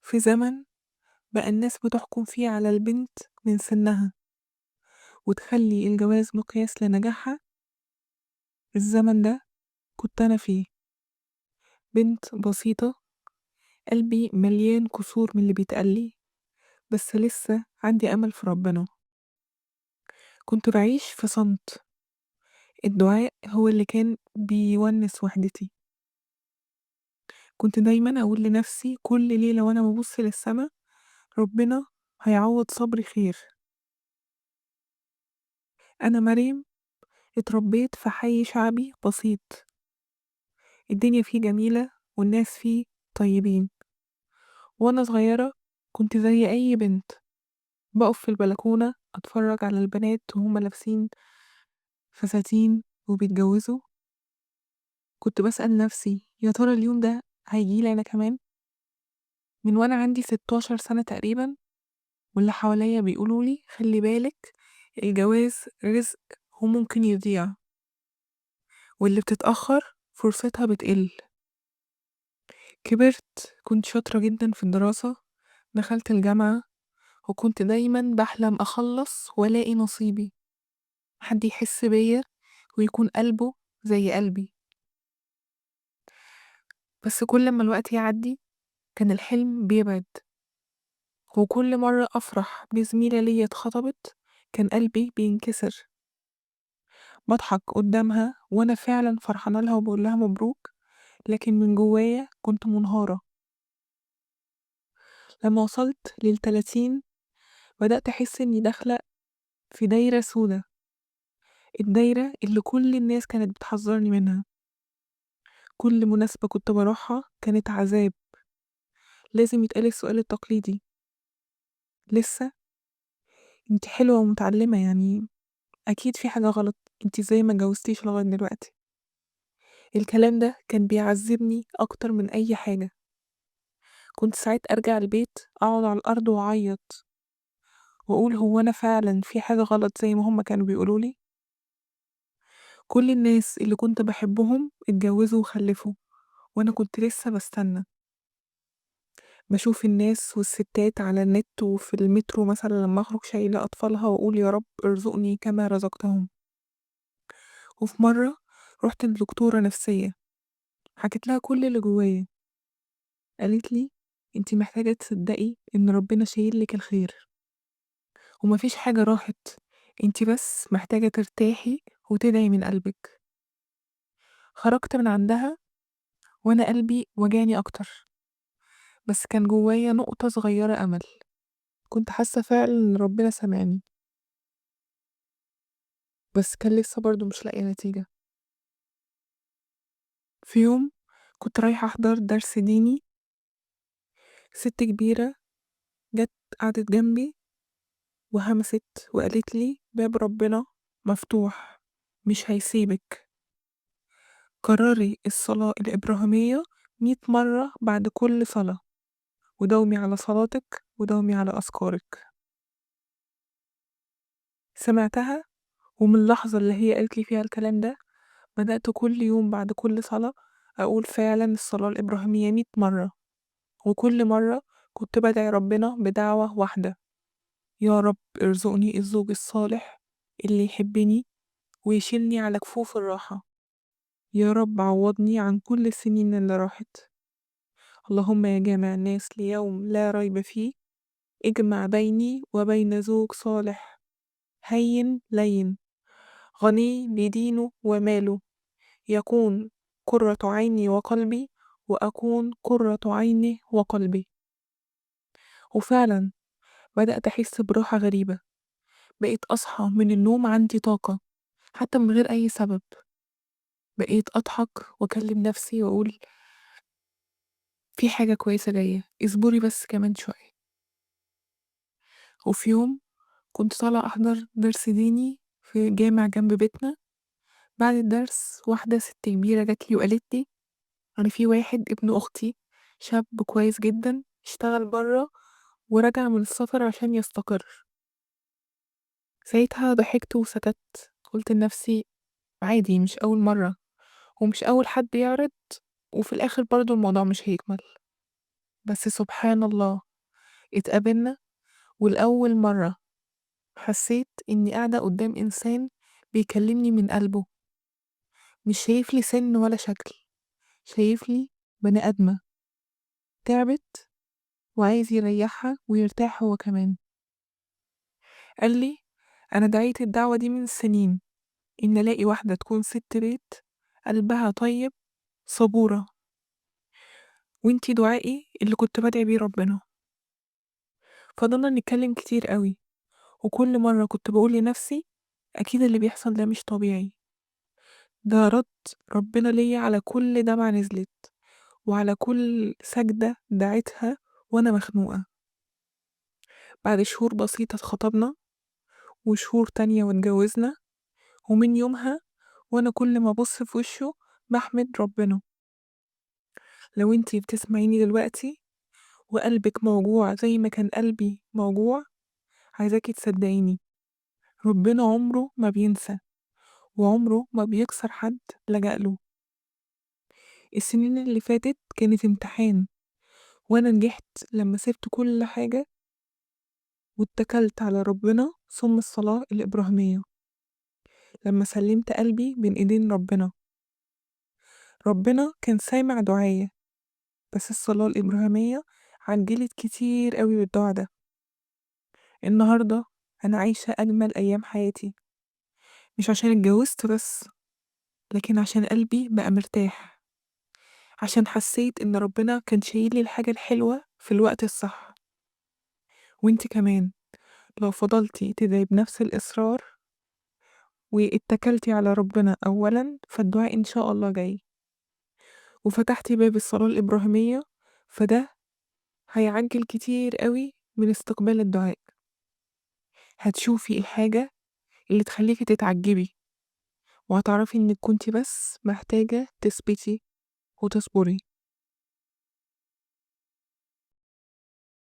في زمن بقى الناس بتحكم فيه على البنت من سنها وتخلي الجواز مقياس لنجاحها. الزمن ده كنت أنا فيه، بنت بسيطة، قلبي مليان كسور من اللي بيتقالي، بس لسه عندي أمل في ربنا. كنت بعيش في صمت، الدعاء هو اللي كان بيونس وحدتي. كنت دايما أقول لنفسي كل ليلة وأنا ببص للسما: ربنا هيعوض صبري خير. أنا مريم، اتربيت في حي شعبي بسيط، الدنيا فيه جميلة والناس فيه طيبين. وأنا صغيرة كنت زي أي بنت بقف في البلكونة أتفرج على البنات وهما لابسين فساتين وبيتجوزوا. كنت بسأل نفسي يا ترى اليوم ده هيجيلي أنا كمان؟ من وأنا عندي 16 سنة تقريبا، واللي حواليا بيقولولي خلي بالك، الجواز رزق وممكن يضيع، واللي بتتأخر فرصتها بتقل. كبرت، كنت شاطرة جدا في الدراسة، دخلت الجامعة، وكنت دايما بحلم أخلص وألاقي نصيبي، حد يحس بيا ويكون قلبه زي قلبي. بس كل ما الوقت يعدي كان الحلم بيبعد، وكل مرة أفرح بزميلة ليا اتخطبت كان قلبي بينكسر. بضحك قدامها وأنا فعلا فرحانة لها وبقول لها مبروك، لكن من جوايا كنت منهارة. لما وصلت لل30 بدأت أحس إني داخلة في دايرة سودة، الدايرة اللي كل الناس كانت بتحذرني منها. كل مناسبة كنت بروحها كانت عذاب، لازم يتقال السؤال التقليدي: لسه؟ انت حلوة ومتعلمة، يعني أكيد في حاجة غلط، انت زي ما جوزتيش لغاية دلوقتي. الكلام ده كان بيعذبني أكتر من أي حاجة. كنت ساعات أرجع البيت أقعد على الأرض وأعيط وأقول هو أنا فعلا في حاجة غلط زي ما هما كانوا بيقولولي؟ كل الناس اللي كنت بحبهم اتجوزوا وخلفوا، وأنا كنت لسه بستنى. بشوف الناس والستات على النت وفي المترو مثلا لما أخرج شايلة أطفالها وأقول يا رب ارزقني كما رزقتهم. وفي مرة رحت لدكتورة نفسية، حكيت لها كل اللي جوايا، قالت لي انتي محتاجة تصدقي إن ربنا شايل لك الخير، ومفيش حاجة راحت، انتي بس محتاجة ترتاحي وتدعي من قلبك. خرجت من عندها وأنا قلبي وجعني أكتر، بس كان جوايا نقطة صغيرة أمل، كنت حاسة فعلا إن ربنا سمعني، بس كان لسه برضه مش لاقية نتيجة. في يوم كنت رايحة أحضر درس ديني، ست كبيرة جت قعدت جنبي وهمست وقالت لي باب ربنا مفتوح، مش هيسيبك، كرري الصلاة الإبراهيمية 100 مرة بعد كل صلاة، وداومي على صلاتك وداومي على أذكارك. سمعتها، ومن اللحظة اللي هي قالت لي فيها الكلام ده بدأت كل يوم بعد كل صلاة أقول فعلا الصلاة الإبراهيمية 100 مرة، وكل مرة كنت بدعي ربنا بدعوة واحدة: يا رب ارزقني الزوج الصالح اللي يحبني ويشيلني على كفوف الراحة، يا رب عوضني عن كل السنين اللي راحت. اللهم يا جامع الناس ليوم لا ريب فيه، اجمع بيني وبين زوج صالح، هين لين، غني بدينه وماله، يكون قرة عيني وقلبي وأكون قرة عيني وقلبي. وفعلا بدأت أحس براحة غريبة، بقيت أصحى من النوم عندي طاقة حتى من غير أي سبب، بقيت أضحك وأكلم نفسي وأقول في حاجة كويسة جاية، اصبري بس كمان شوية. وفي يوم كنت طالعة أحضر درس ديني في جامع جنب بيتنا، بعد الدرس واحدة ست كبيرة جاتلي وقالت لي أنا في واحد ابن أختي شاب كويس جدا اشتغل برا ورجع من السفر عشان يستقر. ساعتها ضحكت وسكت، قلت لنفسي عادي، مش أول مرة ومش أول حد يعرض، وفي الآخر برضو الموضوع مش هيكمل. بس سبحان الله اتقابلنا، والأول مرة حسيت إني قاعدة قدام إنسان بيكلمني من قلبه، مش شايفلي سن ولا شكل، شايفلي بني آدمة تعبت وعايز يريحها ويرتاح هو كمان. قالي أنا دعيت الدعوة دي من سنين، إن ألاقي واحدة تكون ست بيت قلبها طيب صبورة، وانتي دعائي اللي كنت بدعي بيه ربنا. فضلنا نتكلم كتير قوي، وكل مرة كنت بقول لنفسي أكيد اللي بيحصل ده مش طبيعي، ده رد ربنا ليا على كل دمعة نزلت، وعلى كل سجدة دعيتها وأنا مخنوقة. بعد شهور بسيطة اتخطبنا، وشهور تانية واتجوزنا، ومن يومها وأنا كل ما أبص في وشه بحمد ربنا. لو انتي بتسمعيني دلوقتي وقلبك موجوع زي ما كان قلبي موجوع، عايزاكي تصدقيني، ربنا عمره ما بينسى، وعمره ما بيكسر حد لجأله. السنين اللي فاتت كانت امتحان، وأنا نجحت لما سبت كل حاجة واتكلت على ربنا، ثم الصلاة الإبراهيمية، لما سلمت قلبي بين إيدين ربنا. ربنا كان سامع دعايا، بس الصلاة الإبراهيمية عجلت كتير قوي بالدعاء ده. النهاردة أنا عايشة أجمل أيام حياتي، مش عشان اتجوزت بس، لكن عشان قلبي بقى مرتاح، عشان حسيت إن ربنا كان شايلي الحاجة الحلوة في الوقت الصح. وانت كمان لو فضلتي تدعي بنفس الإصرار واتكلتي على ربنا أولا، فالدعاء إن شاء الله جاي، وفتحتي باب الصلاة الإبراهيمية، فده هيعجل كتير قوي من استقبال الدعاء. هتشوفي الحاجة اللي تخليكي تتعجبي، وهتعرفي إنك كنتي بس محتاجة تثبتي وتصبري.